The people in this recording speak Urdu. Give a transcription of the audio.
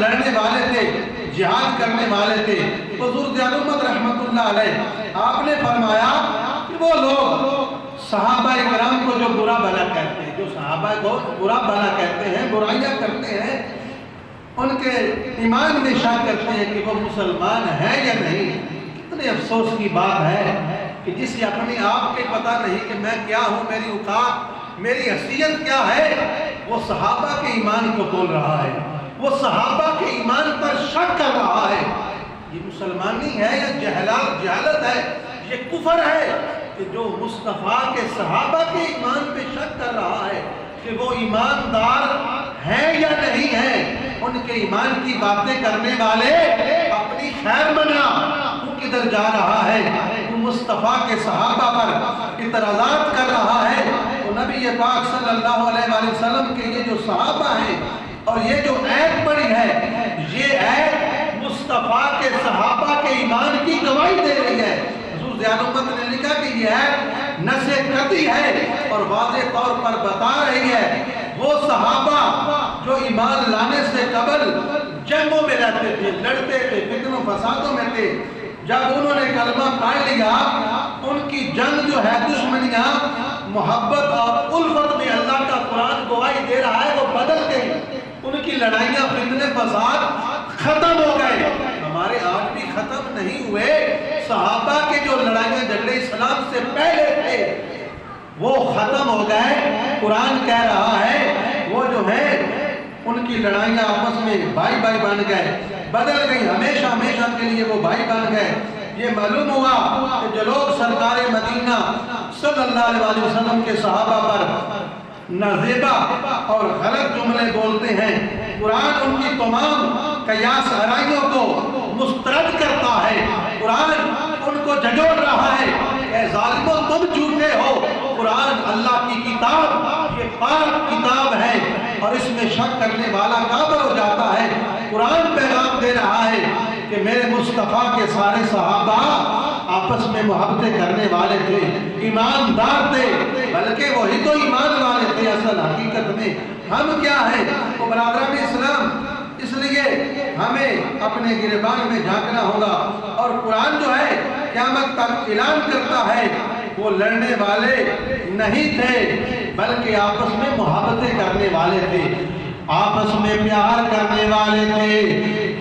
لڑنے والے تھے، جہاد کرنے والے تھے۔ حضور دیانت رحمت اللہ علیہ آپ نے فرمایا کہ وہ لوگ صحابہ کرام کو جو برا بھلا کہتے ہیں، جو صحابہ کو برا بھلا کہتے ہیں، برائیاں کرتے ہیں، ان کے ایمان میں شک کرتے ہیں کہ وہ مسلمان ہیں یا نہیں۔ کتنے افسوس کی بات ہے کہ جسے اپنی آپ کے پتہ نہیں کہ میں کیا ہوں، میری اوقات، میری حیثیت کیا ہے، وہ صحابہ کے ایمان کو تول رہا ہے، وہ صحابہ کے ایمان پر شک کر رہا ہے۔ یہ مسلمانی ہے یا جہالت ہے، یہ کفر ہے کہ جو مصطفیٰ کے صحابہ کے ایمان پہ شک کر رہا ہے کہ وہ ایماندار ہیں یا نہیں ہیں۔ ان کے ایمان کی باتیں کرنے والے اپنی خیر منا، وہ کدھر جا رہا ہے؟ وہ مصطفیٰ کے صحابہ پر اعتراضات کر رہا ہے۔ وہ نبی پاک صلی اللہ علیہ وآلہ وسلم کے یہ جو صحابہ ہیں اور یہ جو عید پڑی ہے، یہ عید مصطفیٰ کے صحابہ کے ایمان کی گواہی دے رہی ہے۔ حضور ذیانت نے لکھا کہ یہ عید نص قطعی ہے اور واضح طور پر بتا رہی ہے وہ صحابہ جو ایمان لانے سے قبل جنگوں میں رہتے تھے، لڑتے تھے، فتنوں فسادوں میں تھے، جب انہوں نے کلمہ پڑھ لیا، ان کی جنگ جو ہے دشمنیاں محبت اور الفت میں اللہ کا قرآن گواہی دے رہا ہے وہ بدل گئی، ان کی لڑائیاں فتنے فساد ختم ہو گئے۔ ہمارے آج بھی ختم نہیں ہوئے، صحابہ کے جو لڑائیاں جھگڑے اسلام سے پہلے تھے وہ ختم ہو گئے۔ قرآن کہہ رہا ہے وہ جو ہے ان کی لڑائیاں آپس میں بھائی بھائی بن گئے، بدل گئی، ہمیشہ ہمیشہ کے لیے وہ بھائی بن گئے۔ یہ معلوم ہوا کہ جو لوگ سرکار مدینہ صلی اللہ علیہ وسلم کے صحابہ پر نازیبہ اور غلط جملے بولتے ہیں، قرآن ان کی تمام قیاس آرائیوں کو مسترد کرتا ہے، قرآن ان کو جھنجھوڑ رہا ہے، اے ظالموں تم جھوٹے ہو، قرآن اللہ کی کتاب یہ پاک کتاب ہے اور اس میں شک کرنے والا کافر ہو جاتا ہے۔ قرآن پیغام دے رہا ہے کہ میرے مصطفیٰ کے سارے صحابہ آپس میں محبتیں کرنے والے تھے، ایماندار تھے، بلکہ وہی تو ایمان والے تھے اصل حقیقت میں۔ ہم کیا ہیں وہ برادران اسلام، اس لیے ہمیں اپنے گریبان میں جھانکنا ہوگا۔ اور قرآن جو ہے قیامت تک اعلان کرتا ہے وہ لڑنے والے نہیں تھے بلکہ آپس میں محبتیں کرنے والے تھے، آپس میں پیار کرنے والے تھے۔